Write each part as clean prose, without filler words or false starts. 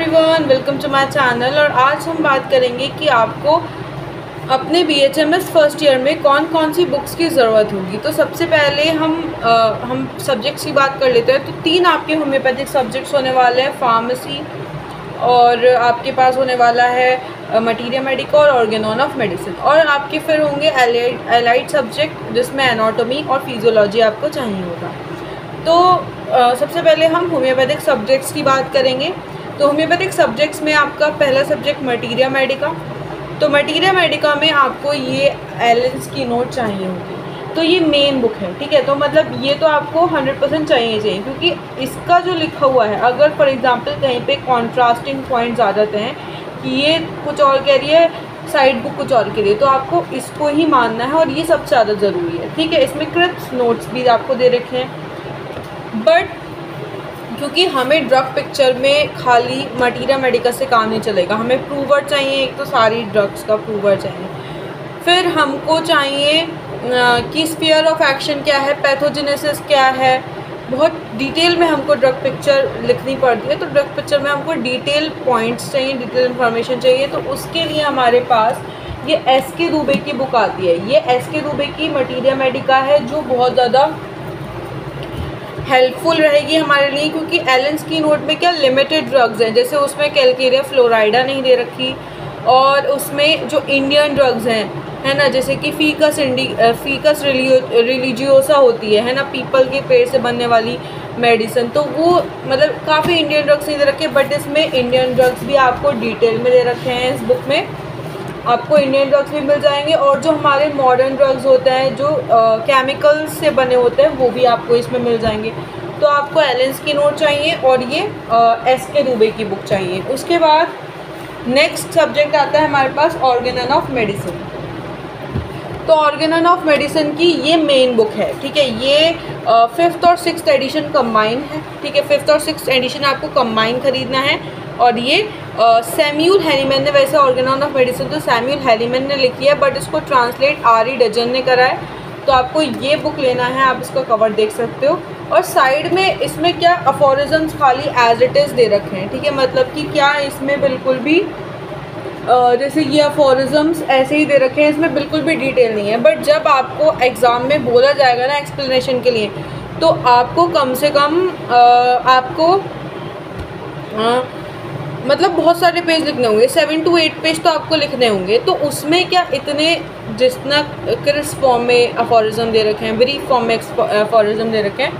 Everyone, welcome to my channel. और आज हम बात करेंगे कि आपको अपने BHMS फर्स्ट ईयर में कौन कौन सी बुक्स की ज़रूरत होगी। तो सबसे पहले हम सब्जेक्ट्स की बात कर लेते हैं। तो 3 आपके होम्योपैथिक सब्जेक्ट्स होने वाले हैं, फार्मेसी, और आपके पास होने वाला है मटीरिया मेडिका और ऑर्गेनॉन ऑफ मेडिसिन, और आपके फिर होंगे एलाइड सब्जेक्ट जिसमें एनाटॉमी और फिजियोलॉजी आपको चाहिए होगा। तो सबसे पहले हम होम्योपैथिक सब्जेक्ट्स की बात करेंगे। तो होम्योपैथिक सब्जेक्ट्स में आपका पहला सब्जेक्ट मटीरिया मेडिका। तो मटीरिया मेडिका में आपको ये एलेंस की नोट चाहिए होगी। तो ये मेन बुक है, ठीक है। तो मतलब ये तो आपको 100% चाहिए, क्योंकि इसका जो लिखा हुआ है, अगर फॉर एग्जांपल कहीं पे कॉन्ट्रास्टिंग पॉइंट्स आ जाते हैं कि ये कुछ और कह रही है, साइड बुक कुछ और कह रही है, तो आपको इसको ही मानना है और ये सबसे ज़्यादा ज़रूरी है, ठीक है। इसमें क्रिप्स नोट्स भी आपको दे रखे हैं, बट क्योंकि हमें ड्रग पिक्चर में खाली मटीरिया मेडिका से काम नहीं चलेगा, हमें प्रूवर चाहिए। एक तो सारी ड्रग्स का प्रूवर चाहिए, फिर हमको चाहिए कि स्फीयर ऑफ एक्शन क्या है, पैथोजेनेसिस क्या है, बहुत डिटेल में हमको ड्रग पिक्चर लिखनी पड़ती है। तो ड्रग पिक्चर में हमको डिटेल पॉइंट्स चाहिए, डिटेल इन्फॉर्मेशन चाहिए। तो उसके लिए हमारे पास ये SK दुबे की बुक आती है। ये SK दुबे की मटीरिया मेडिका है, जो बहुत ज़्यादा हेल्पफुल रहेगी हमारे लिए, क्योंकि एलेंस की नोट में क्या लिमिटेड ड्रग्स हैं, जैसे उसमें कैलकेरिया फ्लोराइडा नहीं दे रखी, और उसमें जो इंडियन ड्रग्स हैं, है ना, जैसे कि फीकस रिलीजियोसा होती है ना, पीपल के पेड़ से बनने वाली मेडिसिन, तो वो मतलब काफ़ी इंडियन ड्रग्स नहीं दे रखे। बट इसमें इंडियन ड्रग्स भी आपको डिटेल में दे रखे हैं। इस बुक में आपको इंडियन ड्रग्स भी मिल जाएंगे, और जो हमारे मॉडर्न ड्रग्स होते हैं, जो केमिकल्स से बने होते हैं, वो भी आपको इसमें मिल जाएंगे। तो आपको एलेंस की नोट चाहिए और ये SK दुबे की बुक चाहिए। उसके बाद नेक्स्ट सब्जेक्ट आता है हमारे पास ऑर्गेनॉन ऑफ मेडिसिन। तो ऑर्गेनॉन ऑफ मेडिसिन की ये मेन बुक है, ठीक है। ये 5th और 6th एडिशन कंबाइन है, ठीक है। 5th और 6th एडिशन आपको कंबाइन खरीदना है। और ये सैम्यूल हैरीमैन ने, वैसे ऑर्गेनॉन ऑफ मेडिसिन तो सैम्यूल हैरीमैन ने लिखी है, बट इसको ट्रांसलेट RE डजन ने करा है। तो आपको ये बुक लेना है, आप इसका कवर देख सकते हो। और साइड में इसमें क्या अफोरिज्म्स खाली एज इट इज़ दे रखे हैं, ठीक है। मतलब कि क्या इसमें बिल्कुल भी जैसे ये अफोरिज्म्स ऐसे ही दे रखे हैं, इसमें बिल्कुल भी डिटेल नहीं है। बट जब आपको एग्ज़ाम में बोला जाएगा ना एक्सप्लेनेशन के लिए, तो आपको कम से कम आपको मतलब बहुत सारे पेज लिखने होंगे, 7 to 8 पेज तो आपको लिखने होंगे। तो उसमें क्या इतने जितना क्रिस्प फॉर्म में अफोरिज्म दे रखे हैं, ब्रीफ फॉर्म में अफोरिज्म दे रखे हैं,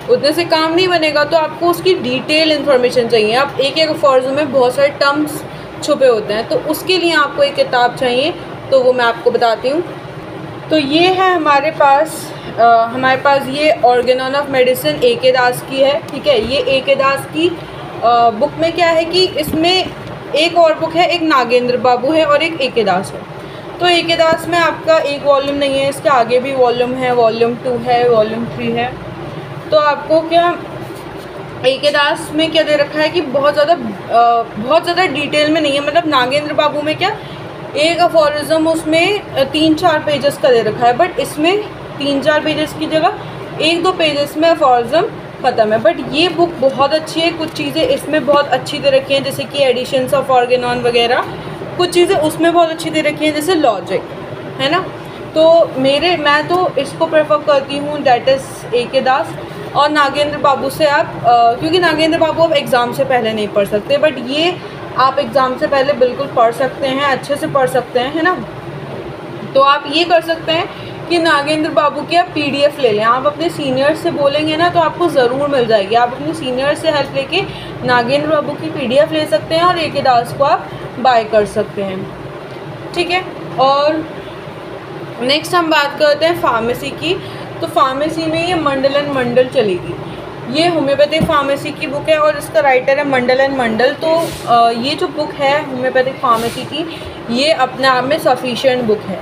उतने से काम नहीं बनेगा। तो आपको उसकी डिटेल इन्फॉर्मेशन चाहिए। अब एक एक अफोरिज्म में बहुत सारे टर्म्स छुपे होते हैं, तो उसके लिए आपको एक किताब चाहिए, तो वो मैं आपको बताती हूँ। तो ये है हमारे पास ये ऑर्गेनॉन ऑफ मेडिसिन AK दास की है, ठीक है। ये AK दास की बुक में क्या है कि इसमें एक और बुक है, एक नागेंद्र बाबू है और एक AK दास है। तो AK दास में आपका एक वॉल्यूम नहीं है, इसके आगे भी वॉल्यूम है, वॉल्यूम 2 है, वॉल्यूम 3 है। तो आपको क्या AK दास में क्या दे रखा है कि बहुत ज़्यादा डिटेल में नहीं है। मतलब नागेंद्र बाबू में क्या एक अफोरिज्म उसमें 3-4 पेजेस का दे रखा है, बट इसमें 3-4 पेजेस की जगह 1-2 पेजेस में अफोरिज्म ख़त्म है। बट ये बुक बहुत अच्छी है, कुछ चीज़ें इसमें बहुत अच्छी दे रखी हैं, जैसे कि एडिशंस ऑफ ऑर्गेनॉन वगैरह, कुछ चीज़ें उसमें बहुत अच्छी दे रखी हैं, जैसे लॉजिक, है ना। तो मैं तो इसको प्रेफर करती हूँ, दैट इज़ AK दास। और नागेंद्र बाबू से आप क्योंकि नागेंद्र बाबू आप एग्ज़ाम से पहले नहीं पढ़ सकते, बट ये आप एग्ज़ाम से पहले बिल्कुल पढ़ सकते हैं, अच्छे से पढ़ सकते हैं, है ना। तो आप ये कर सकते हैं कि नागेंद्र बाबू की आप PDF ले लें। आप अपने सीनियर से बोलेंगे ना, तो आपको ज़रूर मिल जाएगी। आप अपने सीनियर से हेल्प लेके नागेंद्र बाबू की PDF ले सकते हैं और AK दास को आप बाय कर सकते हैं, ठीक है। और नेक्स्ट हम बात करते हैं फार्मेसी की। तो फार्मेसी में ये मंडल एंड मंडल चलेगी। ये होम्योपैथिक फार्मेसी की बुक है और इसका राइटर है मंडल एंड मंडल। तो ये जो बुक है होम्योपैथिक फार्मेसी की, ये अपने आप में सफिशिएंट बुक है।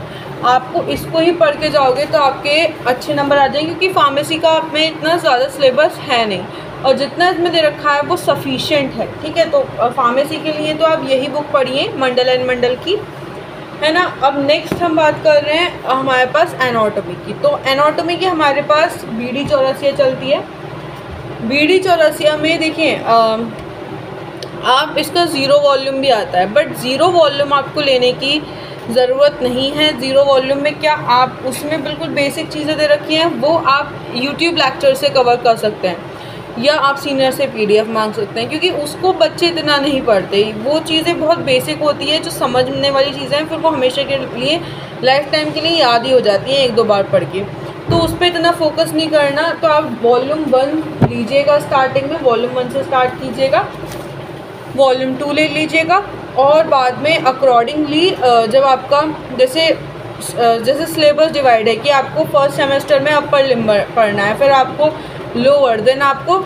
आपको इसको ही पढ़ के जाओगे तो आपके अच्छे नंबर आ जाएंगे, क्योंकि फार्मेसी का आप में इतना ज़्यादा सिलेबस है नहीं, और जितना इसमें दे रखा है वो सफिशिएंट है, ठीक है। तो फार्मेसी के लिए तो आप यही बुक पढ़िए, मंडल एंड मंडल की, है ना। अब नेक्स्ट हम बात कर रहे हैं हमारे पास एनाटॉमी की। तो एनाटॉमी की हमारे पास BD चौरसिया चलती है। BD चौरसिया में देखिए आप इसका ज़ीरो वॉल्यूम भी आता है, बट ज़ीरो वॉल्यूम आपको लेने की ज़रूरत नहीं है। ज़ीरो वॉल्यूम में क्या आप उसमें बिल्कुल बेसिक चीज़ें दे रखी हैं, वो आप यूट्यूब लेक्चर से कवर कर सकते हैं, या आप सीनियर से PDF मांग सकते हैं, क्योंकि उसको बच्चे इतना नहीं पढ़ते। वो चीज़ें बहुत बेसिक होती है, जो समझने वाली चीज़ें हैं, फिर वो हमेशा के लिए लाइफ टाइम के लिए याद ही हो जाती हैं 1-2 बार पढ़ के। तो उस पर इतना फोकस नहीं करना। तो आप वॉल्यूम 1 लीजिएगा, स्टार्टिंग में वॉल्यूम 1 से स्टार्ट कीजिएगा, वॉल्यूम 2 ले लीजिएगा, और बाद में अकॉर्डिंगली जब आपका जैसे सिलेबस डिवाइड है कि आपको फर्स्ट सेमेस्टर में अपर लिम्ब पढ़ना है, फिर आपको लोअर, देन आपको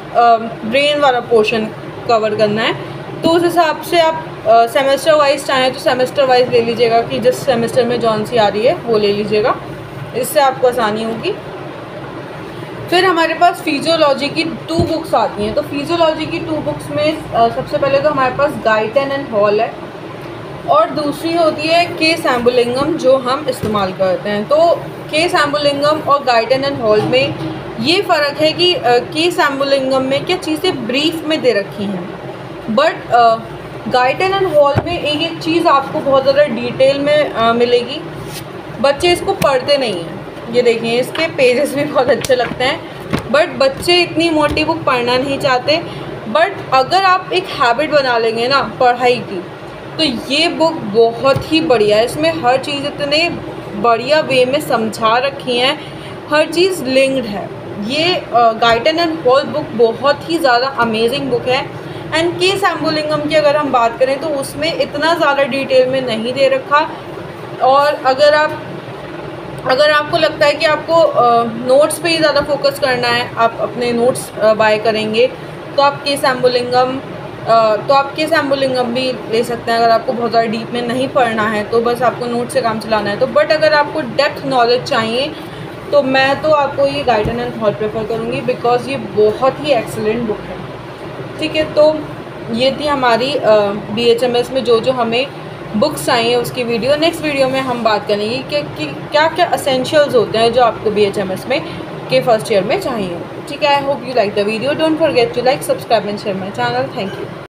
ब्रेन वाला पोर्शन कवर करना है, तो उस हिसाब से आप सेमेस्टर वाइज चाहें तो सेमेस्टर वाइज ले लीजिएगा कि जिस सेमेस्टर में जौन सी आ रही है वो ले लीजिएगा, इससे आपको आसानी होगी। फिर हमारे पास फिजियोलॉजी की 2 बुक्स आती हैं। तो फिजियोलॉजी की 2 बुक्स में सबसे पहले तो हमारे पास गाइटन एंड हॉल है, और दूसरी होती है केस एम्बुलिंगम, जो हम इस्तेमाल करते हैं। तो केस एम्बुलिंगम और गाइटन एंड हॉल में ये फ़र्क है कि केस एम्बुलिंगम में क्या चीज़ें ब्रीफ में दे रखी हैं, बट गाइटन एंड हॉल में एक चीज़ आपको बहुत ज़्यादा डिटेल में मिलेगी। बच्चे इसको पढ़ते नहीं हैं, ये देखिए इसके पेजेस भी बहुत अच्छे लगते हैं, बट बच्चे इतनी मोटी बुक पढ़ना नहीं चाहते। बट अगर आप एक हैबिट बना लेंगे ना पढ़ाई की, तो ये बुक बहुत ही बढ़िया है। इसमें हर चीज़ इतने बढ़िया वे में समझा रखी हैं, हर चीज़ लिंक्ड है। ये गाइटन एंड हॉल बुक बहुत ही ज़्यादा अमेजिंग बुक है। एंड केस एम्बुलिंगम की अगर हम बात करें तो उसमें इतना ज़्यादा डिटेल में नहीं दे रखा, और अगर आपको लगता है कि आपको नोट्स पे ही ज़्यादा फोकस करना है, आप अपने नोट्स बाय करेंगे, तो आप केस एम्बुलिंगम भी ले सकते हैं। अगर आपको बहुत ज़्यादा डीप में नहीं पढ़ना है, तो बस आपको नोट से काम चलाना है तो। बट अगर आपको डेप्थ नॉलेज चाहिए, तो मैं तो आपको ये गाइटन एंड हॉल प्रेफर करूँगी, बिकॉज़ ये बहुत ही एक्सेलेंट बुक है। ठीक है, तो ये थी हमारी BHMS में जो हमें बुक्स चाहिए उसकी वीडियो। नेक्स्ट वीडियो में हम बात करेंगे कि क्या क्या एसेंशियल्स होते हैं जो आपको BHMS में के फर्स्ट ईयर में चाहिए। ठीक है, I hope you like the video. Don't forget to like, subscribe and share my channel. Thank you.